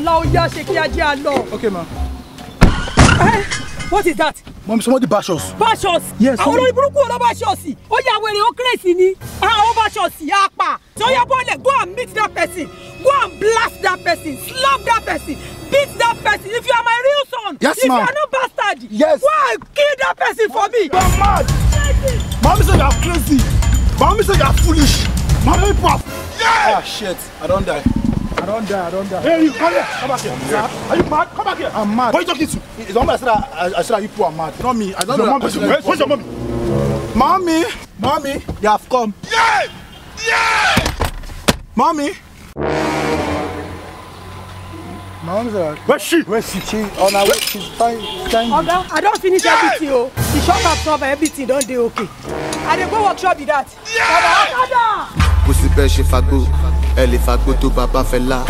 Allow ya shake ya allo. Okay, ma. What is that? Mom, somebody bash us. Bash us? Yes. Àwọn olórí burúkú ló bash us. Ó yá wèrè ó crazy ni. Ó bash us apa. So your boy, go and meet that person. Go and blast that person. Slap that person. Beat that person. If you are my real son. Yes, if ma'am. you are no bastard. Yes. Go and kill that person for me. You're mad. Mommy said you're crazy. Mommy said you're foolish. Mommy puff. Yeah. Ah, shit. I don't die. I don't die. Hey, you come here. Come back here. Sir, are you mad? Come back here. I'm mad. What are you talking to? It's not me. I said you people are mad. Not me. I don't know. Where's your mommy? Mommy, they have come. Yeah. Mommy. Mom's where's she? She on her way. She's fine. Oga, I don't finish everything. Oh, the shop absorb everything. Don't they okay? I dey go workshop with that. Oga. Pussy belle chez Fago, elle est Fago tout papa fait là.